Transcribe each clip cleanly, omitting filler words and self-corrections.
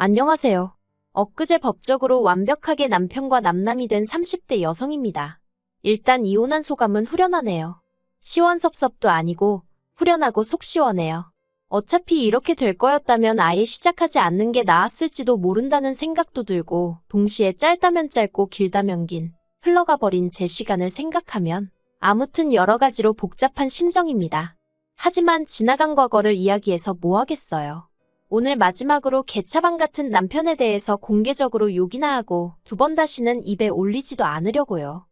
안녕하세요. 엊그제 법적으로 완벽하게 남편과 남남이 된 30대 여성입니다. 일단 이혼한 소감은 후련하네요. 시원섭섭도 아니고 후련하고 속 시원해요. 어차피 이렇게 될 거였다면 아예 시작하지 않는 게 나았을지도 모른다는 생각도 들고 동시에 짧다면 짧고 길다면 긴 흘러가 버린 제 시간을 생각하면 아무튼 여러 가지로 복잡한 심정입니다. 하지만 지나간 과거를 이야기해서 뭐 하겠어요. 오늘 마지막으로 개차반 같은 남편에 대해서 공개적으로 욕이나 하고 두 번 다시는 입에 올리지도 않으려고요.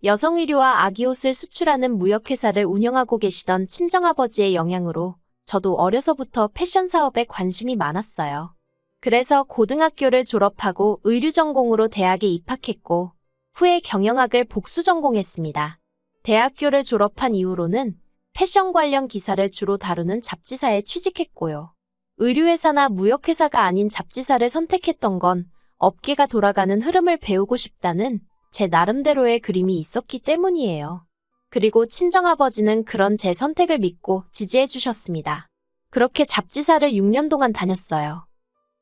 여성 의류와 아기옷을 수출하는 무역회사를 운영하고 계시던 친정아버지의 영향으로 저도 어려서부터 패션 사업에 관심이 많았어요. 그래서 고등학교를 졸업하고 의류 전공으로 대학에 입학했고 후에 경영학을 복수 전공했습니다. 대학교를 졸업한 이후로는 패션 관련 기사를 주로 다루는 잡지사에 취직했고요. 의류회사나 무역회사가 아닌 잡지사를 선택했던 건 업계가 돌아가는 흐름을 배우고 싶다는 제 나름대로의 그림이 있었기 때문이에요. 그리고 친정아버지는 그런 제 선택을 믿고 지지해 주셨습니다. 그렇게 잡지사를 6년 동안 다녔어요.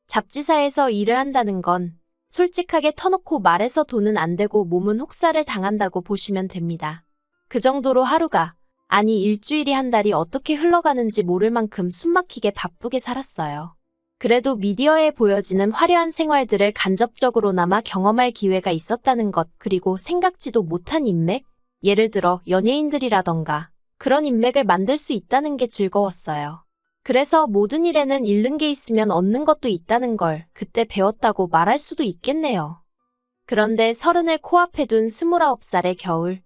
잡지사에서 일을 한다는 건 솔직하게 터놓고 말해서 돈은 안 되고 몸은 혹사를 당한다고 보시면 됩니다. 그 정도로 하루가 아니 일주일이 한 달이 어떻게 흘러가는지 모를 만큼 숨막히게 바쁘게 살았어요. 그래도 미디어에 보여지는 화려한 생활들을 간접적으로나마 경험할 기회가 있었다는 것 그리고 생각지도 못한 인맥? 예를 들어 연예인들이라던가 그런 인맥을 만들 수 있다는 게 즐거웠어요. 그래서 모든 일에는 잃는 게 있으면 얻는 것도 있다는 걸 그때 배웠다고 말할 수도 있겠네요. 그런데 30을 코앞에 둔 29살의 겨울.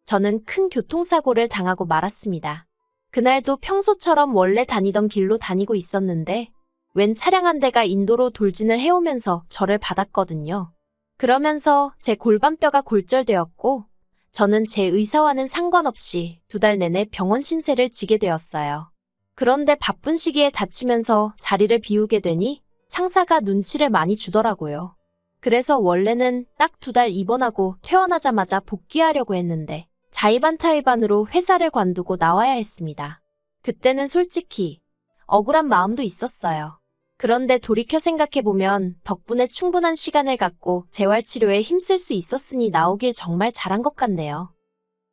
저는 큰 교통사고를 당하고 말았습니다. 그날도 평소처럼 원래 다니던 길로 다니고 있었는데 웬 차량 한 대가 인도로 돌진을 해오면서 저를 받았거든요. 그러면서 제 골반뼈가 골절되었고 저는 제 의사와는 상관없이 2달 내내 병원 신세를 지게 되었어요. 그런데 바쁜 시기에 다치면서 자리를 비우게 되니 상사가 눈치를 많이 주더라고요. 그래서 원래는 딱 2달 입원하고 퇴원하자마자 복귀하려고 했는데 자의반타의반으로 회사를 관두고 나와야 했습니다. 그때는 솔직히 억울한 마음도 있었어요. 그런데 돌이켜 생각해보면 덕분에 충분한 시간을 갖고 재활치료에 힘쓸 수 있었으니 나오길 정말 잘한 것 같네요.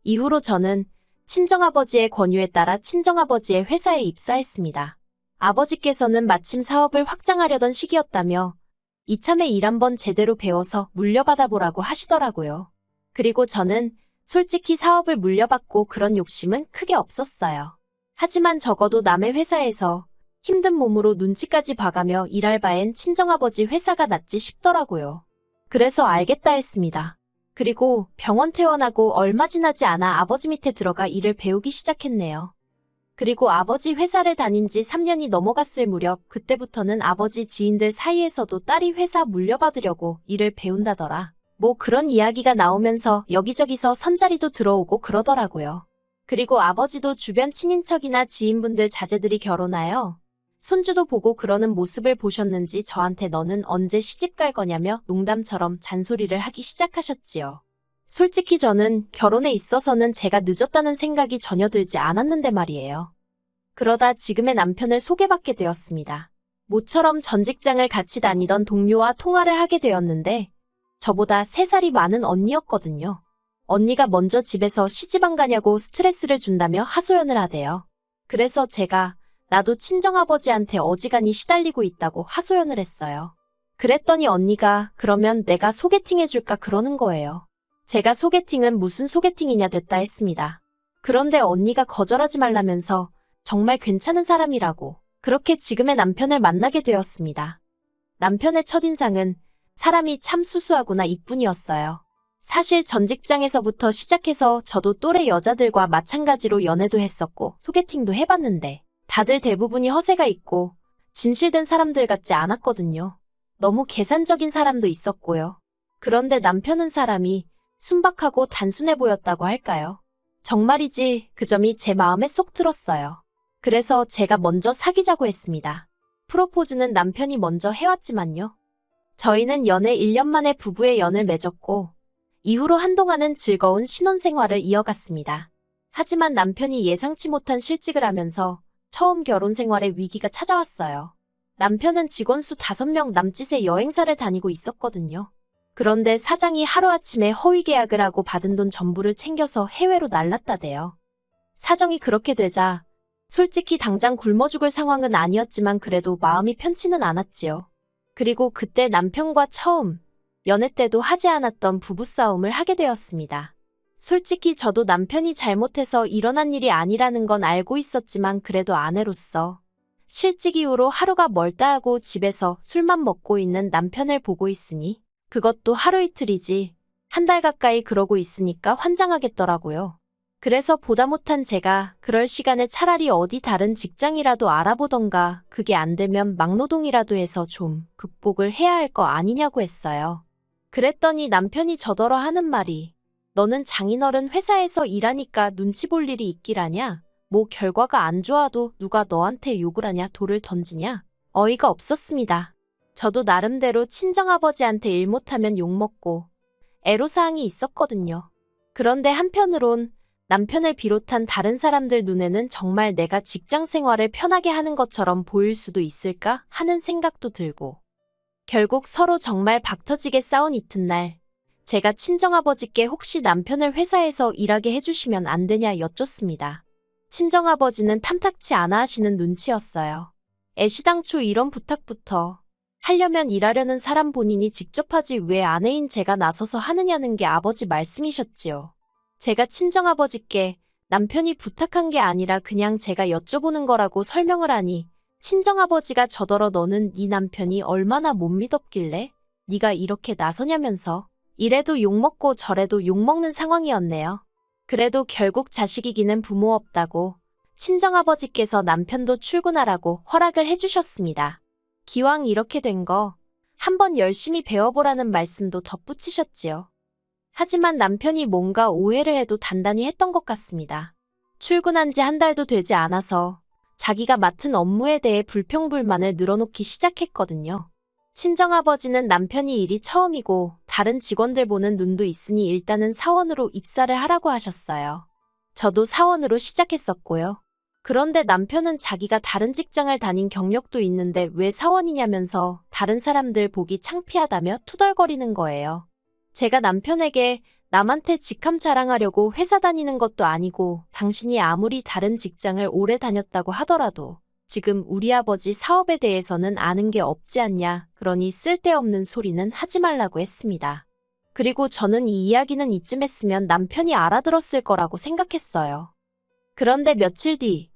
이후로 저는 친정아버지의 권유에 따라 친정아버지의 회사에 입사했습니다. 아버지께서는 마침 사업을 확장하려던 시기였다며 이참에 일 한번 제대로 배워서 물려받아 보라고 하시더라고요. 그리고 저는 솔직히 사업을 물려받고 그런 욕심은 크게 없었어요. 하지만 적어도 남의 회사에서 힘든 몸으로 눈치까지 봐가며 일할 바엔 친정아버지 회사가 낫지 싶더라고요. 그래서 알겠다 했습니다. 그리고 병원 퇴원하고 얼마 지나지 않아 아버지 밑에 들어가 일을 배우기 시작했네요. 그리고 아버지 회사를 다닌 지 3년이 넘어갔을 무렵 그때부터는 아버지 지인들 사이에서도 딸이 회사 물려받으려고 일을 배운다더라. 뭐 그런 이야기가 나오면서 여기저기서 선자리도 들어오고 그러더라고요. 그리고 아버지도 주변 친인척이나 지인분들 자제들이 결혼하여 손주도 보고 그러는 모습을 보셨는지 저한테 너는 언제 시집 갈 거냐며 농담처럼 잔소리를 하기 시작하셨지요. 솔직히 저는 결혼에 있어서는 제가 늦었다는 생각이 전혀 들지 않았는데 말이에요. 그러다 지금의 남편을 소개받게 되었습니다. 모처럼 전 직장을 같이 다니던 동료와 통화를 하게 되었는데 저보다 3살이 많은 언니였거든요. 언니가 먼저 집에서 시집 안 가냐고 스트레스를 준다며 하소연을 하대요. 그래서 제가 나도 친정아버지한테 어지간히 시달리고 있다고 하소연을 했어요. 그랬더니 언니가 그러면 내가 소개팅 해줄까 그러는 거예요. 제가 소개팅은 무슨 소개팅이냐 됐다 했습니다. 그런데 언니가 거절하지 말라면서 정말 괜찮은 사람이라고 그렇게 지금의 남편을 만나게 되었습니다. 남편의 첫인상은 사람이 참 수수하구나 이뿐이었어요. 사실 전 직장에서부터 시작해서 저도 또래 여자들과 마찬가지로 연애도 했었고 소개팅도 해봤는데 다들 대부분이 허세가 있고 진실된 사람들 같지 않았거든요. 너무 계산적인 사람도 있었고요. 그런데 남편은 사람이 순박하고 단순해 보였다고 할까요? 정말이지 그 점이 제 마음에 쏙 들었어요. 그래서 제가 먼저 사귀자고 했습니다. 프로포즈는 남편이 먼저 해왔지만요. 저희는 연애 1년 만에 부부의 연을 맺었고 이후로 한동안은 즐거운 신혼생활을 이어갔습니다. 하지만 남편이 예상치 못한 실직을 하면서 처음 결혼 생활에 위기가 찾아왔어요. 남편은 직원 수 5명 남짓의 여행사를 다니고 있었거든요. 그런데 사장이 하루아침에 허위 계약을 하고 받은 돈 전부를 챙겨서 해외로 날랐다대요. 사정이 그렇게 되자 솔직히 당장 굶어 죽을 상황은 아니었지만 그래도 마음이 편치는 않았지요. 그리고 그때 남편과 처음 연애 때도 하지 않았던 부부싸움을 하게 되었습니다. 솔직히 저도 남편이 잘못해서 일어난 일이 아니라는 건 알고 있었지만 그래도 아내로서 실직 이후로 하루가 멀다 하고 집에서 술만 먹고 있는 남편을 보고 있으니 그것도 하루 이틀이지 한 달 가까이 그러고 있으니까 환장하겠더라고요. 그래서 보다 못한 제가 그럴 시간에 차라리 어디 다른 직장이라도 알아보던가 그게 안 되면 막노동이라도 해서 좀 극복을 해야 할 거 아니냐고 했어요. 그랬더니 남편이 저더러 하는 말이 너는 장인어른 회사에서 일하니까 눈치 볼 일이 있기라냐? 뭐 결과가 안 좋아도 누가 너한테 욕을 하냐 돌을 던지냐? 어이가 없었습니다. 저도 나름대로 친정아버지한테 일 못하면 욕먹고 애로사항이 있었거든요. 그런데 한편으론 남편을 비롯한 다른 사람들 눈에는 정말 내가 직장 생활을 편하게 하는 것처럼 보일 수도 있을까 하는 생각도 들고 결국 서로 정말 박터지게 싸운 이튿날 제가 친정아버지께 혹시 남편을 회사에서 일하게 해주시면 안 되냐 여쭙습니다. 친정아버지는 탐탁치 않아 하시는 눈치였어요. 애시당초 이런 부탁부터 하려면 일하려는 사람 본인이 직접 하지 왜 아내인 제가 나서서 하느냐는 게 아버지 말씀이셨지요. 제가 친정아버지께 남편이 부탁한 게 아니라 그냥 제가 여쭤보는 거라고 설명을 하니 친정아버지가 저더러 너는 네 남편이 얼마나 못 믿었길래 네가 이렇게 나서냐면서 이래도 욕먹고 저래도 욕먹는 상황이었네요. 그래도 결국 자식 이기는 부모 없다고 친정아버지께서 남편도 출근하라고 허락을 해주셨습니다. 기왕 이렇게 된 거 한번 열심히 배워보라는 말씀도 덧붙이셨지요. 하지만 남편이 뭔가 오해를 해도 단단히 했던 것 같습니다. 출근한 지 한 달도 되지 않아서 자기가 맡은 업무에 대해 불평불만을 늘어놓기 시작했거든요. 친정아버지는 남편이 일이 처음이고 다른 직원들 보는 눈도 있으니 일단은 사원으로 입사를 하라고 하셨어요. 저도 사원으로 시작했었고요. 그런데 남편은 자기가 다른 직장을 다닌 경력도 있는데 왜 사원이냐면서 다른 사람들 보기 창피하다며 투덜거리는 거예요. 제가 남편에게 남한테 직함 자랑하려고 회사 다니는 것도 아니고 당신이 아무리 다른 직장을 오래 다녔다고 하더라도 지금 우리 아버지 사업에 대해서는 아는 게 없지 않냐. 그러니 쓸데없는 소리는 하지 말라고 했습니다. 그리고 저는 이 이야기는 이쯤 했으면 남편이 알아들었을 거라고 생각했어요. 그런데 며칠 뒤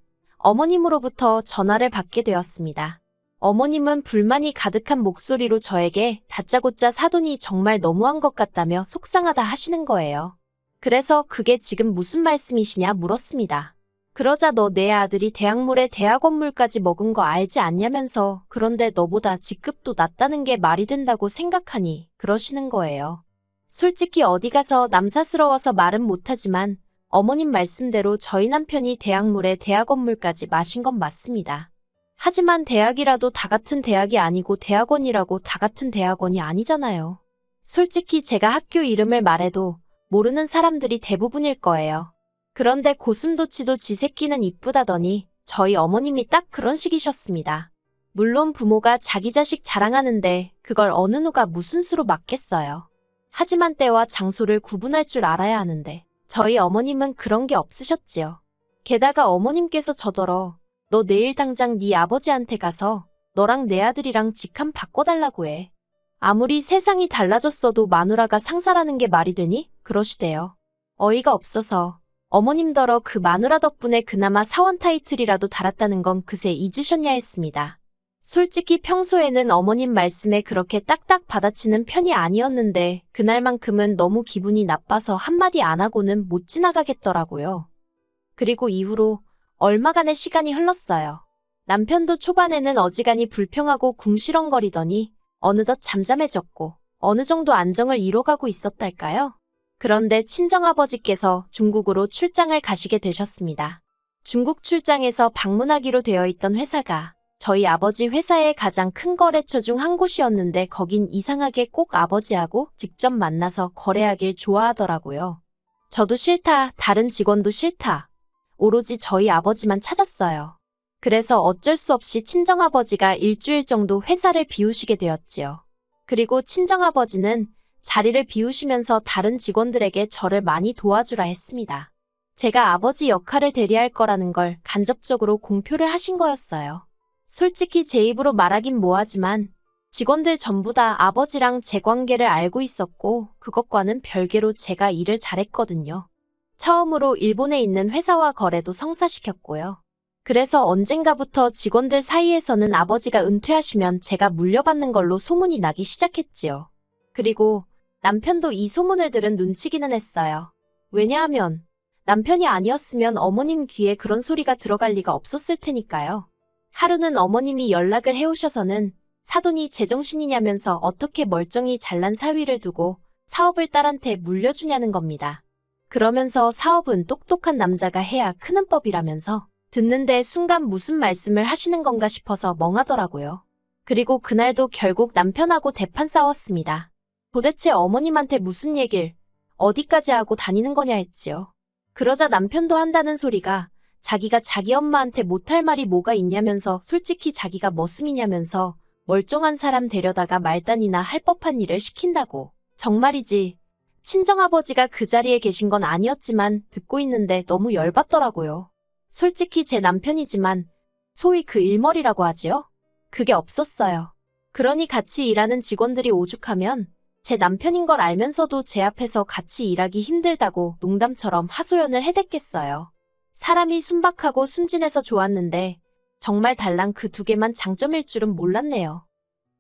어머님으로부터 전화를 받게 되었습니다. 어머님은 불만이 가득한 목소리로 저에게 다짜고짜 사돈이 정말 너무한 것 같다며 속상하다 하시는 거예요. 그래서 그게 지금 무슨 말씀이시냐 물었습니다. 그러자 너 내 아들이 대학물에 대학원물까지 먹은 거 알지 않냐면서 그런데 너보다 직급도 낮다는 게 말이 된다고 생각하니 그러시는 거예요. 솔직히 어디 가서 남사스러워서 말은 못하지만 어머님 말씀대로 저희 남편이 대학물에 대학원물까지 마신 건 맞습니다. 하지만 대학이라도 다 같은 대학이 아니고 대학원이라고 다 같은 대학원이 아니잖아요. 솔직히 제가 학교 이름을 말해도 모르는 사람들이 대부분일 거예요. 그런데 고슴도치도 지 새끼는 이쁘다더니 저희 어머님이 딱 그런 식이셨습니다. 물론 부모가 자기 자식 자랑하는데 그걸 어느 누가 무슨 수로 막겠어요. 하지만 때와 장소를 구분할 줄 알아야 하는데 저희 어머님은 그런 게 없으셨지요. 게다가 어머님께서 저더러 너 내일 당장 네 아버지한테 가서 너랑 내 아들이랑 직함 바꿔달라고 해. 아무리 세상이 달라졌어도 마누라가 상사라는 게 말이 되니? 그러시대요. 어이가 없어서 어머님더러 그 마누라 덕분에 그나마 사원 타이틀이라도 달았다는 건 그새 잊으셨냐 했습니다. 솔직히 평소에는 어머님 말씀에 그렇게 딱딱 받아치는 편이 아니었는데 그날만큼은 너무 기분이 나빠서 한마디 안 하고는 못 지나가겠더라고요. 그리고 이후로 얼마간의 시간이 흘렀어요. 남편도 초반에는 어지간히 불평하고 궁시렁거리더니 어느덧 잠잠해졌고 어느 정도 안정을 이뤄가고 있었달까요? 그런데 친정아버지께서 중국으로 출장을 가시게 되셨습니다. 중국 출장에서 방문하기로 되어 있던 회사가 저희 아버지 회사의 가장 큰 거래처 중 한 곳이었는데 거긴 이상하게 꼭 아버지하고 직접 만나서 거래하길 좋아하더라고요. 저도 싫다, 다른 직원도 싫다. 오로지 저희 아버지만 찾았어요. 그래서 어쩔 수 없이 친정아버지가 일주일 정도 회사를 비우시게 되었지요. 그리고 친정아버지는 자리를 비우시면서 다른 직원들에게 저를 많이 도와주라 했습니다. 제가 아버지 역할을 대리할 거라는 걸 간접적으로 공표를 하신 거였어요. 솔직히 제 입으로 말하긴 뭐하지만 직원들 전부 다 아버지랑 제 관계를 알고 있었고 그것과는 별개로 제가 일을 잘했거든요. 처음으로 일본에 있는 회사와 거래도 성사시켰고요. 그래서 언젠가부터 직원들 사이에서는 아버지가 은퇴하시면 제가 물려받는 걸로 소문이 나기 시작했지요. 그리고 남편도 이 소문을 들은 눈치기는 했어요. 왜냐하면 남편이 아니었으면 어머님 귀에 그런 소리가 들어갈 리가 없었을 테니까요. 하루는 어머님이 연락을 해오셔서는 사돈이 제정신이냐면서 어떻게 멀쩡히 잘난 사위를 두고 사업을 딸한테 물려주냐는 겁니다. 그러면서 사업은 똑똑한 남자가 해야 크는 법이라면서 듣는데 순간 무슨 말씀을 하시는 건가 싶어서 멍하더라고요. 그리고 그날도 결국 남편하고 대판 싸웠습니다. 도대체 어머님한테 무슨 얘길 어디까지 하고 다니는 거냐 했지요. 그러자 남편도 한다는 소리가 자기가 자기 엄마한테 못할 말이 뭐가 있냐면서 솔직히 자기가 머슴이냐면서 멀쩡한 사람 데려다가 말단이나 할 법한 일을 시킨다고. 정말이지. 친정아버지가 그 자리에 계신 건 아니었지만 듣고 있는데 너무 열받더라고요. 솔직히 제 남편이지만 소위 그 일머리라고 하지요? 그게 없었어요. 그러니 같이 일하는 직원들이 오죽하면 제 남편인 걸 알면서도 제 앞에서 같이 일하기 힘들다고 농담처럼 하소연을 해댔겠어요. 사람이 순박하고 순진해서 좋았는데 정말 달랑 그 두 개만 장점일 줄은 몰랐네요.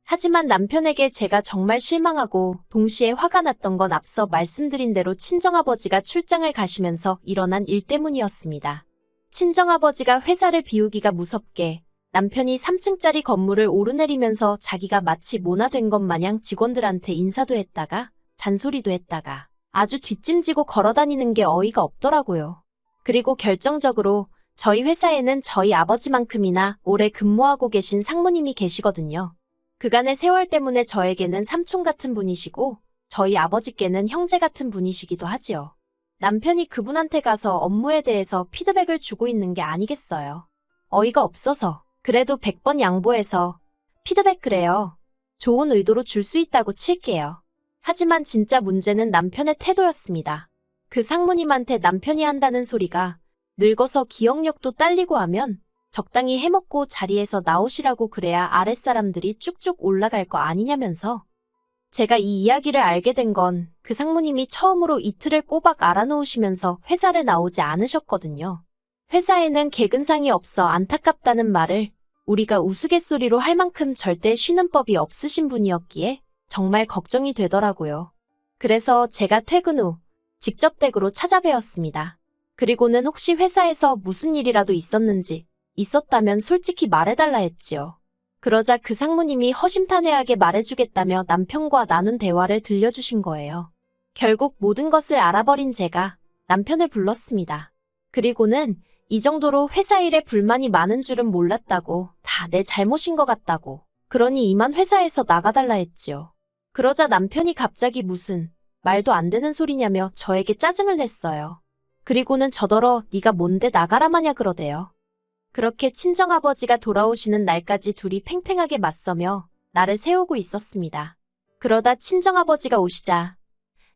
하지만 남편에게 제가 정말 실망하고 동시에 화가 났던 건 앞서 말씀드린 대로 친정아버지가 출장을 가시면서 일어난 일 때문이었습니다. 친정아버지가 회사를 비우기가 무섭게 남편이 3층짜리 건물을 오르내리면서 자기가 마치 모나된 것 마냥 직원들한테 인사도 했다가 잔소리도 했다가 아주 뒷짐지고 걸어다니는 게 어이가 없더라고요. 그리고 결정적으로 저희 회사에는 저희 아버지만큼이나 오래 근무하고 계신 상무님이 계시거든요. 그간의 세월 때문에 저에게는 삼촌 같은 분이시고 저희 아버지께는 형제 같은 분이시기도 하지요. 남편이 그분한테 가서 업무에 대해서 피드백을 주고 있는 게 아니겠어요. 어이가 없어서 그래도 100번 양보해서 피드백 그래요. 좋은 의도로 줄 수 있다고 칠게요. 하지만 진짜 문제는 남편의 태도였습니다. 그 상무님한테 남편이 한다는 소리가 늙어서 기억력도 딸리고 하면 적당히 해먹고 자리에서 나오시라고 그래야 아랫사람들이 쭉쭉 올라갈 거 아니냐면서. 제가 이 이야기를 알게 된 건 그 상무님이 처음으로 이틀을 꼬박 알아놓으시면서 회사를 나오지 않으셨거든요. 회사에는 개근상이 없어 안타깝다는 말을 우리가 우스갯소리로 할 만큼 절대 쉬는 법이 없으신 분이었기에 정말 걱정이 되더라고요. 그래서 제가 퇴근 후 직접 댁으로 찾아뵈었습니다. 그리고는 혹시 회사에서 무슨 일이라도 있었는지 있었다면 솔직히 말해달라 했지요. 그러자 그 상무님이 허심탄회하게 말해주겠다며 남편과 나눈 대화를 들려주신 거예요. 결국 모든 것을 알아버린 제가 남편을 불렀습니다. 그리고는 이 정도로 회사 일에 불만이 많은 줄은 몰랐다고, 다 내 잘못인 것 같다고, 그러니 이만 회사에서 나가달라 했지요. 그러자 남편이 갑자기 무슨 말도 안 되는 소리냐며 저에게 짜증을 냈어요. 그리고는 저더러 네가 뭔데 나가라 마냐 그러대요. 그렇게 친정아버지가 돌아오시는 날까지 둘이 팽팽하게 맞서며 나를 세우고 있었습니다. 그러다 친정아버지가 오시자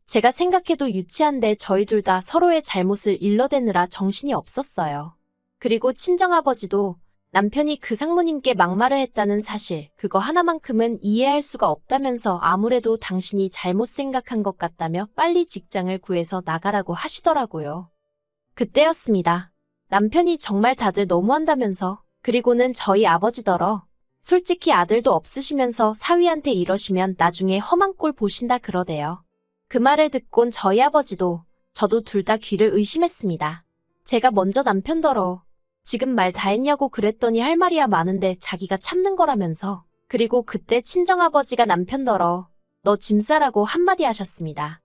제가 생각해도 유치한데 저희 둘 다 서로의 잘못을 일러대느라 정신이 없었어요. 그리고 친정아버지도 남편이 그 상무님께 막말을 했다는 사실 그거 하나만큼은 이해할 수가 없다면서 아무래도 당신이 잘못 생각한 것 같다며 빨리 직장을 구해서 나가라고 하시더라고요. 그때였습니다. 남편이 정말 다들 너무한다면서. 그리고는 저희 아버지더러 솔직히 아들도 없으시면서 사위한테 이러시면 나중에 험한 꼴 보신다 그러대요. 그 말을 듣곤 저희 아버지도 저도 둘 다 귀를 의심했습니다. 제가 먼저 남편더러 지금 말 다 했냐고 그랬더니 할 말이야 많은데 자기가 참는 거라면서. 그리고 그때 친정아버지가 남편더러 너 짐 싸라고 한마디 하셨습니다.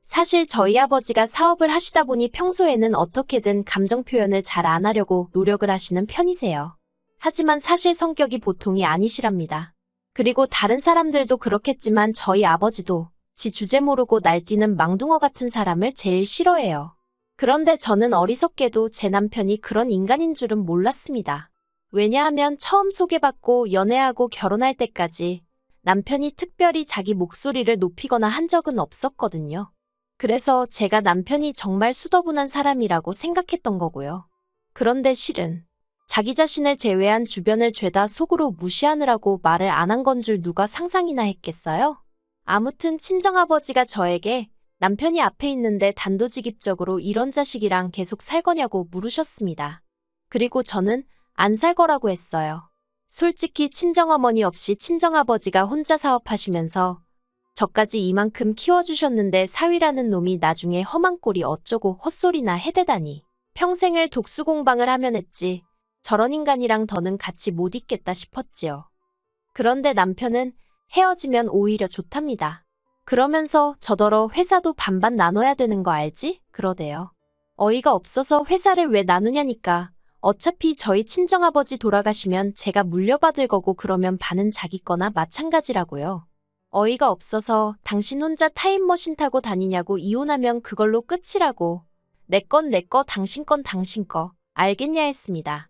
사실 저희 아버지가 사업을 하시다 보니 평소에는 어떻게든 감정 표현을 잘 안 하려고 노력을 하시는 편이세요. 하지만 사실 성격이 보통이 아니시랍니다. 그리고 다른 사람들도 그렇겠지만 저희 아버지도 지 주제 모르고 날뛰는 망둥어 같은 사람을 제일 싫어해요. 그런데 저는 어리석게도 제 남편이 그런 인간인 줄은 몰랐습니다. 왜냐하면 처음 소개받고 연애하고 결혼할 때까지 남편이 특별히 자기 목소리를 높이거나 한 적은 없었거든요. 그래서 제가 남편이 정말 수더분한 사람이라고 생각했던 거고요. 그런데 실은 자기 자신을 제외한 주변을 죄다 속으로 무시하느라고 말을 안 한 건 줄 누가 상상이나 했겠어요? 아무튼 친정아버지가 저에게 남편이 앞에 있는데 단도직입적으로 이런 자식이랑 계속 살 거냐고 물으셨습니다. 그리고 저는 안 살 거라고 했어요. 솔직히 친정어머니 없이 친정아버지가 혼자 사업하시면서 저까지 이만큼 키워주셨는데 사위라는 놈이 나중에 험한 꼴이 어쩌고 헛소리나 해대다니. 평생을 독수공방을 하면 했지. 저런 인간이랑 더는 같이 못 있겠다 싶었지요. 그런데 남편은 헤어지면 오히려 좋답니다. 그러면서 저더러 회사도 반반 나눠야 되는 거 알지? 그러대요. 어이가 없어서 회사를 왜 나누냐니까. 어차피 저희 친정아버지 돌아가시면 제가 물려받을 거고 그러면 반은 자기 거나 마찬가지라고요. 어이가 없어서 당신 혼자 타임머신 타고 다니냐고 이혼하면 그걸로 끝이라고. 내 건 내 거, 당신 건 당신 거. 알겠냐 했습니다.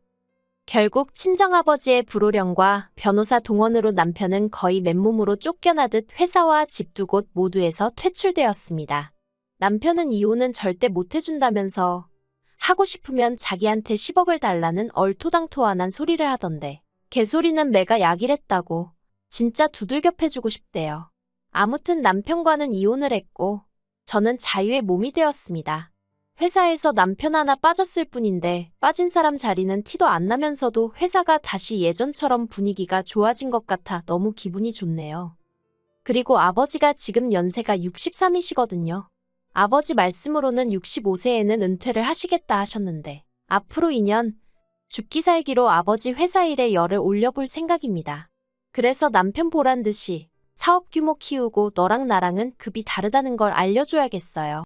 결국 친정아버지의 불호령과 변호사 동원으로 남편은 거의 맨몸으로 쫓겨나듯 회사와 집 두 곳 모두에서 퇴출되었습니다. 남편은 이혼은 절대 못 해준다면서 하고 싶으면 자기한테 10억을 달라는 얼토당토안한 소리를 하던데 개소리는 매가 약이랬다고 진짜 두들겨 패주고 싶대요. 아무튼 남편과는 이혼을 했고 저는 자유의 몸이 되었습니다. 회사에서 남편 하나 빠졌을 뿐인데 빠진 사람 자리는 티도 안 나면서도 회사가 다시 예전처럼 분위기가 좋아진 것 같아 너무 기분이 좋네요. 그리고 아버지가 지금 연세가 63이시거든요. 아버지 말씀으로는 65세에는 은퇴를 하시겠다 하셨는데 앞으로 2년 죽기 살기로 아버지 회사 일에 열을 올려볼 생각입니다. 그래서 남편 보란 듯이 사업 규모 키우고 너랑 나랑은 급이 다르다는 걸 알려줘야겠어요.